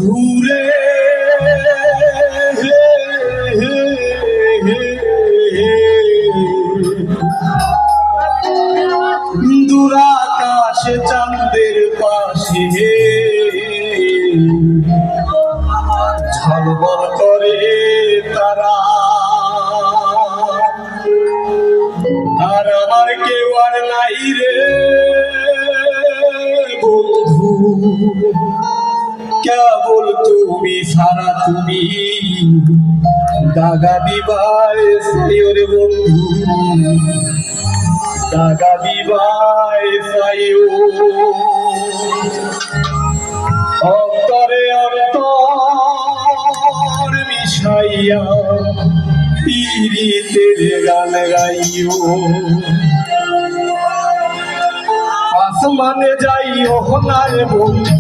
ঘুরে দূরাকাশে চাঁদের পাশে ঝলমল করে তারা, আর আমার কেউ আর নাই রে বন্ধু, কেবল তুমি ছাড়া। তুমি দাগা দিবায় রে বন্ধু, দাগা দিবায় সাইও। অন্তরে অন্তর মিশাইয়া পীড়িতের গান গাইও। আসমানে যাইও না রে বন্ধু,